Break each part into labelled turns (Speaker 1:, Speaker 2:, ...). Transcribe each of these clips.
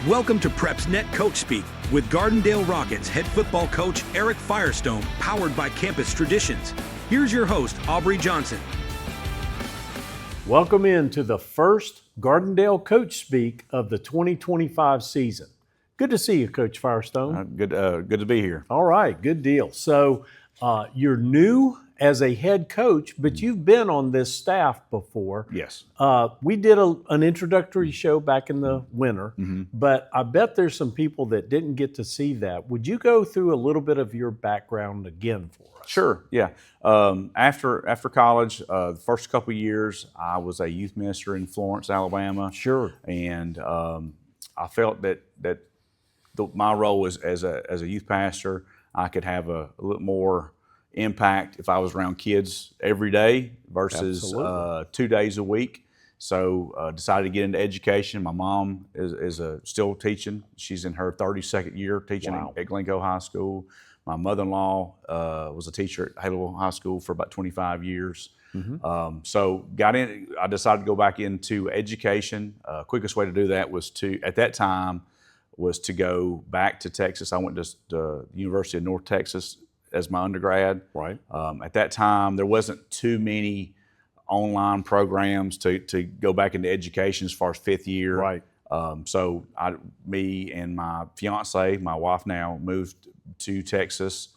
Speaker 1: Welcome to PrepsNet Coach Speak with Gardendale Rockets head football coach Eric Firestone, powered by Campus Traditions. Here's your host, Aubrey Johnson.
Speaker 2: Welcome into the first Gardendale Coach Speak of the 2025 season. Good to see you, Coach Firestone.
Speaker 3: Good to be here.
Speaker 2: All right, good deal. So you're new as a head coach, but you've been on this staff before.
Speaker 3: Yes.
Speaker 2: We did an introductory show back in the winter, but I bet there's some people that didn't get to see that. Would you go through a little bit of your background again for us?
Speaker 3: Sure. Yeah. After college, the first couple of years, I was a youth minister in Florence, Alabama.
Speaker 2: Sure.
Speaker 3: And I felt that my role was as a youth pastor, I could have a little more impact if I was around kids every day versus 2 days a week. So decided to get into education. My mom is still teaching. She's in her 32nd year teaching at Gardendale High School. My mother-in-law was a teacher at Gardendale High School for about 25 years. So I decided to go back into education. Quickest way to do that was at that time, go back to Texas. I went to the University of North Texas as my undergrad.
Speaker 2: Right.
Speaker 3: At that time, there wasn't too many online programs to go back into education as far as fifth year.
Speaker 2: Right.
Speaker 3: So me and my fiance, my wife now, moved to Texas,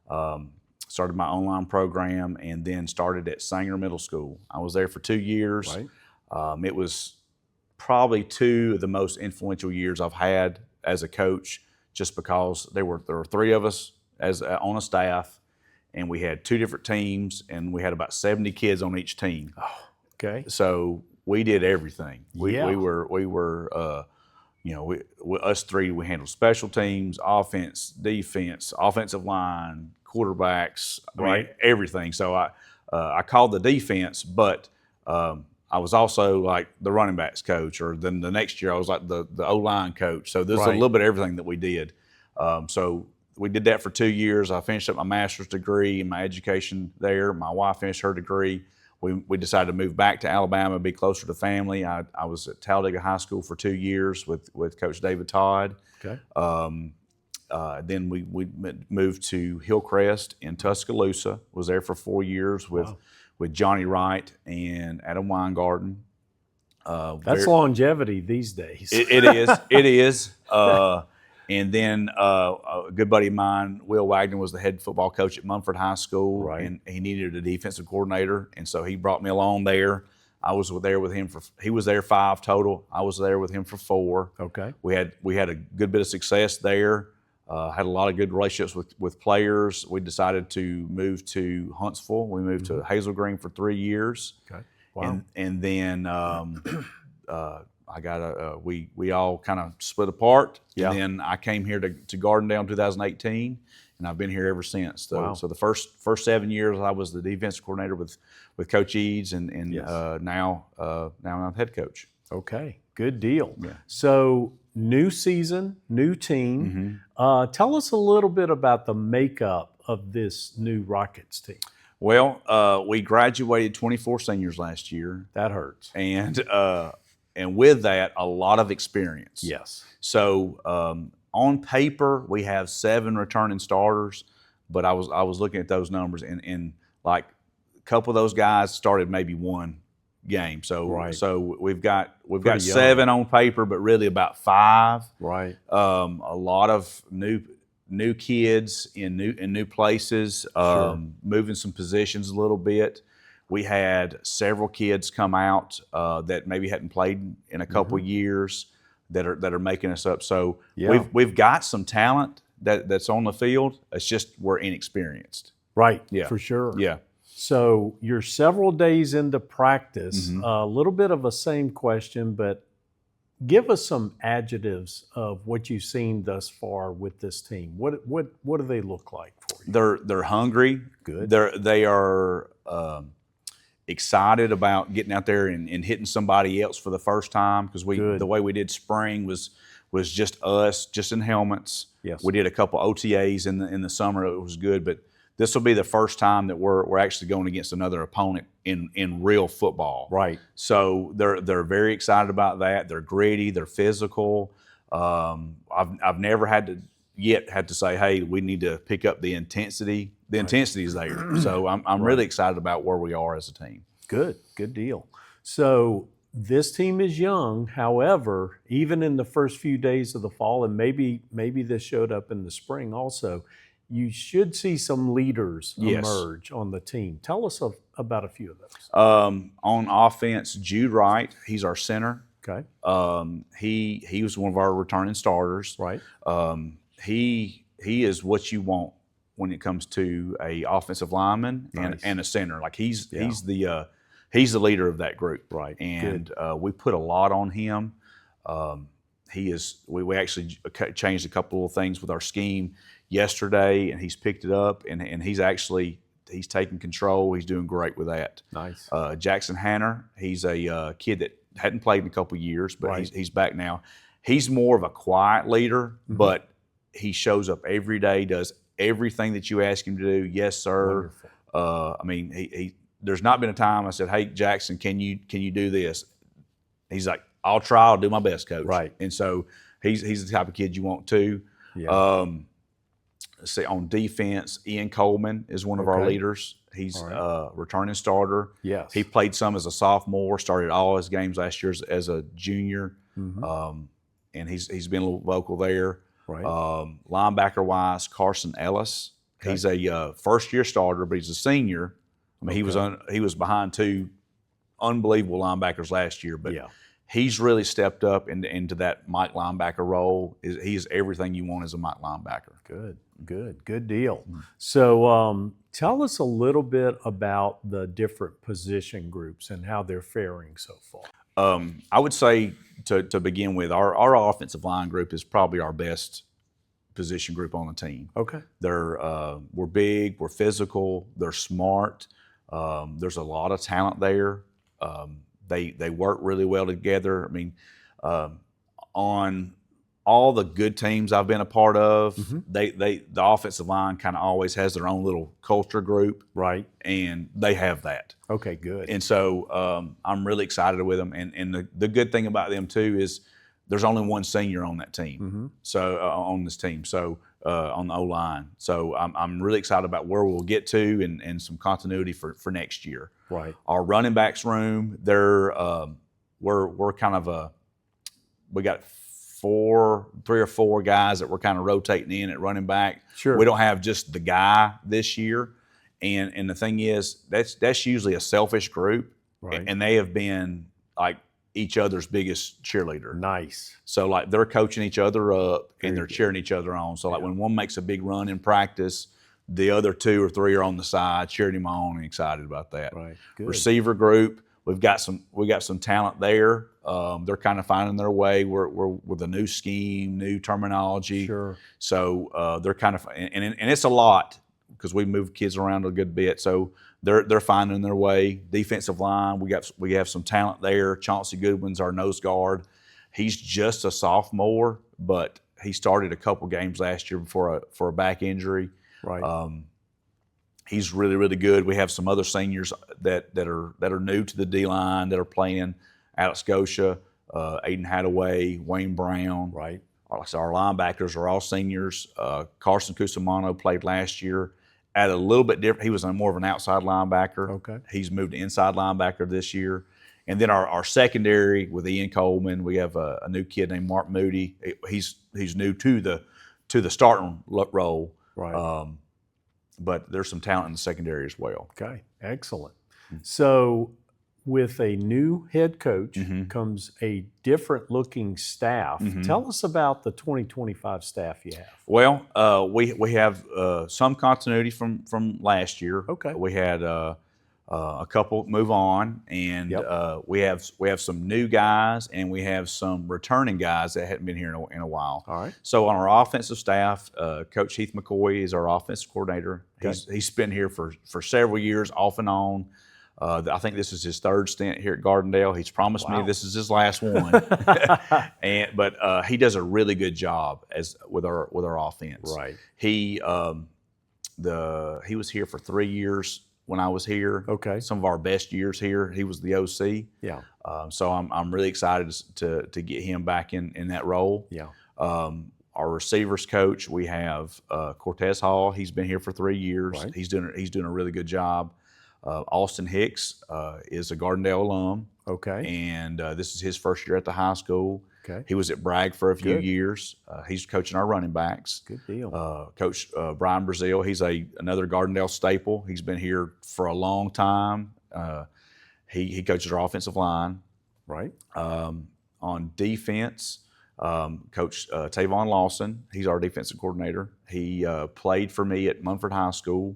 Speaker 3: started my online program, and then started at Sanger Middle School. I was there for 2 years.
Speaker 2: Right.
Speaker 3: It was probably two of the most influential years I've had as a coach, just because there were three of us on a staff, and we had two different teams, and we had about 70 kids on each team.
Speaker 2: Oh, okay.
Speaker 3: So we did everything. We were us three. We handled special teams, offense, defense, offensive line, quarterbacks, everything. So I called the defense, but I was also like the running backs coach, or then the next year I was like the O-line coach. So there's a little bit of everything that we did. So we did that for 2 years. I finished up my master's degree in my education there. My wife finished her degree. We decided to move back to Alabama, be closer to family. I was at Talladega High School for 2 years with Coach David Todd.
Speaker 2: Okay.
Speaker 3: Then we moved to Hillcrest in Tuscaloosa. Was there for 4 years with Johnny Wright and Adam Weingarten.
Speaker 2: That's longevity these days.
Speaker 3: It is. It is. And then a good buddy of mine, Will Wagner, was the head football coach at Munford High School, and he needed a defensive coordinator, and so he brought me along there. I was there with him he was there 5 total. I was there with him for 4.
Speaker 2: Okay.
Speaker 3: We had a good bit of success there. Had a lot of good relationships with players. We decided to move to Huntsville. We moved to Hazel Green for 3 years.
Speaker 2: Okay. Wow.
Speaker 3: And then we all kind of split apart.
Speaker 2: Yeah.
Speaker 3: And then I came here to Gardendale in 2018, and I've been here ever since. So the first 7 years I was the defensive coordinator with Coach Eads, and now I'm head coach.
Speaker 2: Okay, good deal.
Speaker 3: Yeah.
Speaker 2: So new season, new team. Tell us a little bit about the makeup of this new Rockets team.
Speaker 3: Well, we graduated 24 seniors last year.
Speaker 2: That hurts.
Speaker 3: And with that, a lot of experience.
Speaker 2: Yes.
Speaker 3: So on paper, we have 7 returning starters, but I was looking at those numbers, and like a couple of those guys started maybe one game. So we've got 7 on paper, but really about 5.
Speaker 2: Right.
Speaker 3: A lot of new kids in new places, moving some positions a little bit. We had several kids come out that maybe hadn't played in a couple years that are making us up. So we've got some talent that's on the field. It's just we're inexperienced.
Speaker 2: Right.
Speaker 3: Yeah.
Speaker 2: For sure.
Speaker 3: Yeah.
Speaker 2: So you're several days into practice. A little bit of a same question, but give us some adjectives of what you've seen thus far with this team. What do they look like for you?
Speaker 3: They're hungry.
Speaker 2: Good.
Speaker 3: They are excited about getting out there and hitting somebody else for the first time, because the way we did spring was just us, just in helmets.
Speaker 2: Yes.
Speaker 3: We did a couple OTAs in the summer. It was good, but this will be the first time that we're actually going against another opponent in real football.
Speaker 2: Right.
Speaker 3: So they're very excited about that. They're gritty. They're physical. I've never had to say, hey, we need to pick up the intensity. The intensity is there. So I'm really excited about where we are as a team.
Speaker 2: Good deal. So this team is young. However, even in the first few days of the fall, and maybe this showed up in the spring also, you should see some leaders emerge on the team. Tell us about a few of those.
Speaker 3: On offense, Jude Wright, he's our center.
Speaker 2: Okay.
Speaker 3: He was one of our returning starters.
Speaker 2: Right.
Speaker 3: He is what you want when it comes to a offensive lineman and a center. Like he's the leader of that group.
Speaker 2: Right.
Speaker 3: And we put a lot on him. We actually changed a couple of things with our scheme yesterday, and he's picked it up, and he's taking control. He's doing great with that.
Speaker 2: Nice.
Speaker 3: Jackson Hanner, he's a kid that hadn't played in a couple of years, but he's back now. He's more of a quiet leader, but he shows up every day, does everything that you ask him to do. Yes, sir.
Speaker 2: Wonderful.
Speaker 3: There's not been a time I said, hey, Jackson, can you do this? He's like, I'll try. I'll do my best, coach.
Speaker 2: Right.
Speaker 3: And so he's the type of kid you want to.
Speaker 2: Yeah.
Speaker 3: Let's see, on defense, Ian Coleman is one of our leaders. He's a returning starter.
Speaker 2: Yes.
Speaker 3: He played some as a sophomore, started all his games last year as a junior, and he's been a little vocal there.
Speaker 2: Right.
Speaker 3: Linebacker-wise, Carson Ellis. Okay. He's a first-year starter, but he's a senior. He was behind two unbelievable linebackers last year, but he's really stepped up into that Mike linebacker role. He is everything you want as a Mike linebacker.
Speaker 2: Good deal. So tell us a little bit about the different position groups and how they're faring so far.
Speaker 3: I would say to begin with, our offensive line group is probably our best position group on the team.
Speaker 2: Okay.
Speaker 3: We're big, we're physical, they're smart. There's a lot of talent there. They work really well together. On all the good teams I've been a part of, the offensive line kind of always has their own little culture group.
Speaker 2: Right.
Speaker 3: And they have that.
Speaker 2: Okay, good.
Speaker 3: And so I'm really excited with them. And the good thing about them too is there's only one senior on that team. So on this team. So on the O-line. So I'm really excited about where we'll get to and some continuity for next year.
Speaker 2: Right.
Speaker 3: Our running backs room, we're kind of we got 3 or 4 guys that we're kind of rotating in at running back.
Speaker 2: Sure.
Speaker 3: We don't have just the guy this year. And the thing is, that's usually a selfish group.
Speaker 2: Right.
Speaker 3: And they have been like each other's biggest cheerleader.
Speaker 2: Nice.
Speaker 3: So like they're coaching each other up and they're cheering each other on. So like when one makes a big run in practice, the other 2 or 3 are on the side cheering him on and excited about that.
Speaker 2: Right. Good.
Speaker 3: Receiver group, we got some talent there. They're kind of finding their way. We're with a new scheme, new terminology.
Speaker 2: Sure.
Speaker 3: So they're kind of and it's a lot because we move kids around a good bit. So they're finding their way. Defensive line, we have some talent there. Chauncey Goodwin's our nose guard. He's just a sophomore, but he started a couple games last year for a back injury.
Speaker 2: Right.
Speaker 3: He's really, really good. We have some other seniors that are new to the D line that are playing out of Scotia. Aiden Hadaway, Wayne Brown.
Speaker 2: Right.
Speaker 3: Our linebackers are all seniors. Carson Cusimano played last year at a little bit different. He was more of an outside linebacker.
Speaker 2: Okay.
Speaker 3: He's moved to inside linebacker this year. And then our secondary with Ian Coleman, we have a new kid named Mark Moody. He's new to the starting role.
Speaker 2: Right.
Speaker 3: But there's some talent in the secondary as well.
Speaker 2: Okay, excellent. So with a new head coach comes a different looking staff. Tell us about the 2025 staff you have.
Speaker 3: Well, we have some continuity from last year.
Speaker 2: Okay.
Speaker 3: We had a couple move on, and we have some new guys, and we have some returning guys that hadn't been here in a while.
Speaker 2: All right.
Speaker 3: So on our offensive staff, Coach Heath McCoy is our offensive coordinator.
Speaker 2: Okay.
Speaker 3: He's been here for several years, off and on. I think this is his 3rd stint here at Gardendale. He's promised me this is his last one, but he does a really good job with our offense.
Speaker 2: Right.
Speaker 3: He was here for 3 years when I was here.
Speaker 2: Okay.
Speaker 3: Some of our best years here. He was the OC.
Speaker 2: Yeah.
Speaker 3: So I'm really excited to get him back in that role.
Speaker 2: Yeah.
Speaker 3: Our receivers coach, we have Cortez Hall. He's been here for 3 years.
Speaker 2: Right.
Speaker 3: He's doing a really good job. Austin Hicks is a Gardendale alum.
Speaker 2: Okay.
Speaker 3: And this is his first year at the high school.
Speaker 2: Okay.
Speaker 3: He was at Bragg for a few
Speaker 2: Good.
Speaker 3: years. He's coaching our running backs.
Speaker 2: Good deal.
Speaker 3: Coach Brian Brazil, he's another Gardendale staple. He's been here for a long time. He coaches our offensive line.
Speaker 2: Right.
Speaker 3: On defense, Coach Tavon Lawson, he's our defensive coordinator. He played for me at Munford High School.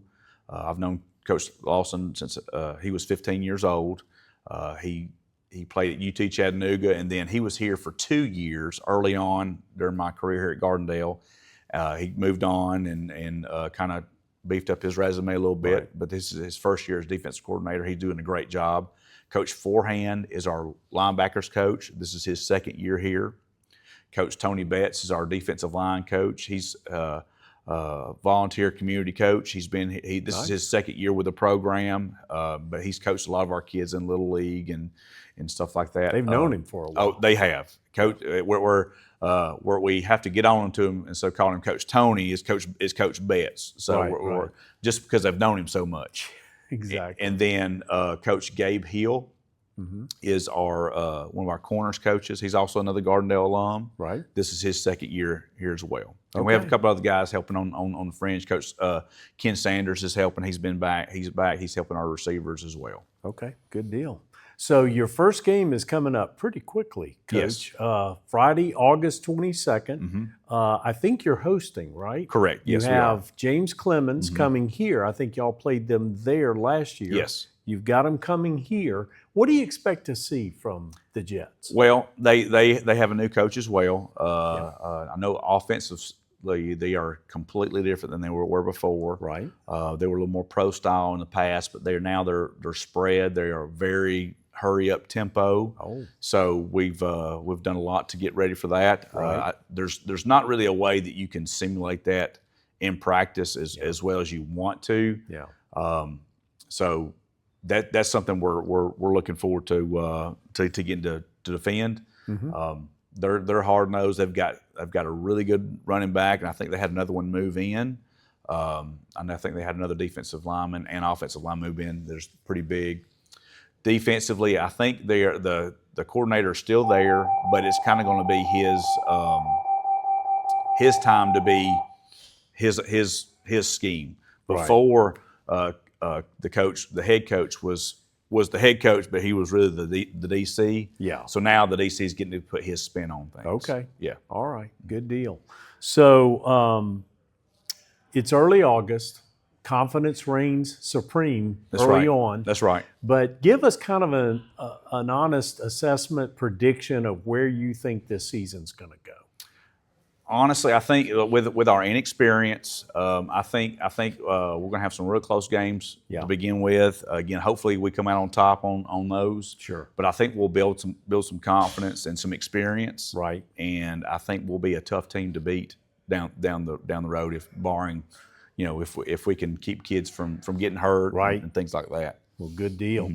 Speaker 3: I've known Coach Lawson since he was 15 years old. He played at UT Chattanooga, and then he was here for 2 years early on during my career here at Gardendale. He moved on and kind of beefed up his resume a little bit,
Speaker 2: Right.
Speaker 3: but this is his first year as defensive coordinator. He's doing a great job. Coach Forehand is our linebackers coach. This is his second year here. Coach Tony Betts is our defensive line coach. He's volunteer community coach. This
Speaker 2: Nice.
Speaker 3: is his second year with the program, but he's coached a lot of our kids in Little League and stuff like that.
Speaker 2: They've known him for a while.
Speaker 3: Oh, they have. Coach, where we have to get on to him, and so calling him Coach Tony is Coach Betts. So
Speaker 2: Right,
Speaker 3: we're
Speaker 2: right.
Speaker 3: just because I've known him so much.
Speaker 2: Exactly.
Speaker 3: And then Coach Gabe Hill is our one of our corners coaches. He's also another Gardendale alum.
Speaker 2: Right.
Speaker 3: This is his second year here as well. And we have a
Speaker 2: Okay.
Speaker 3: couple other guys helping on the fringe. Coach Ken Sanders is helping. He's been back. He's back. He's helping our receivers as well.
Speaker 2: Okay. Good deal. So your first game is coming up pretty quickly, Coach.
Speaker 3: Yes.
Speaker 2: Friday, August 22nd. I think you're hosting, right?
Speaker 3: Correct. Yes,
Speaker 2: You
Speaker 3: we are.
Speaker 2: have James Clemens coming here. I think y'all played them there last year.
Speaker 3: Yes.
Speaker 2: You've got them coming here. What do you expect to see from the Jets?
Speaker 3: Well, they have a new coach as well. I know offensively they are completely different than they were before.
Speaker 2: Right.
Speaker 3: They were a little more pro style in the past, but they're spread. They are very hurry up tempo.
Speaker 2: Oh.
Speaker 3: So we've done a lot to get ready for that.
Speaker 2: Right.
Speaker 3: There's not really a way that you can simulate that in practice as well as you want to.
Speaker 2: Yeah.
Speaker 3: So that's something we're looking forward to getting to defend. They're hard nosed. They've got a really good running back, and I think they had another one move in. And I think they had another defensive lineman and offensive line move in. There's pretty big. Defensively, I think the coordinator is still there, but it's kind of going to be his time to be his scheme.
Speaker 2: Right.
Speaker 3: Before the head coach was the head coach, but he was really the DC.
Speaker 2: Yeah.
Speaker 3: So now the DC is getting to put his spin on things.
Speaker 2: Okay.
Speaker 3: Yeah.
Speaker 2: All right. Good deal. So it's early August. Confidence reigns supreme early on.
Speaker 3: That's right.
Speaker 2: But give us kind of an honest assessment, prediction of where you think this season's going to go.
Speaker 3: Honestly, I think with our inexperience, I think we're going to have some real close games to begin with. Again, hopefully we come out on top on those.
Speaker 2: Sure.
Speaker 3: But I think we'll build some confidence and some experience.
Speaker 2: Right.
Speaker 3: And I think we'll be a tough team to beat down the road, if barring, if we can keep kids from getting hurt,
Speaker 2: Right.
Speaker 3: and things like that.
Speaker 2: Well, good deal.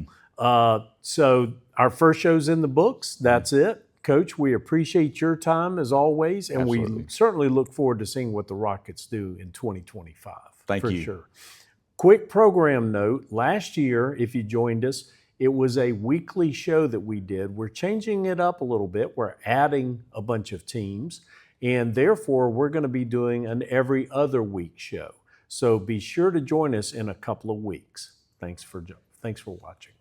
Speaker 2: So our first show's in the books. That's it. Coach, we appreciate your time as always, and
Speaker 3: Absolutely.
Speaker 2: we certainly look forward to seeing what the Rockets do in 2025.
Speaker 3: Thank
Speaker 2: for
Speaker 3: you.
Speaker 2: Sure. Quick program note, last year, if you joined us, it was a weekly show that we did. We're changing it up a little bit. We're adding a bunch of teams, and therefore we're going to be doing an every other week show. So be sure to join us in a couple of weeks. Thanks for watching.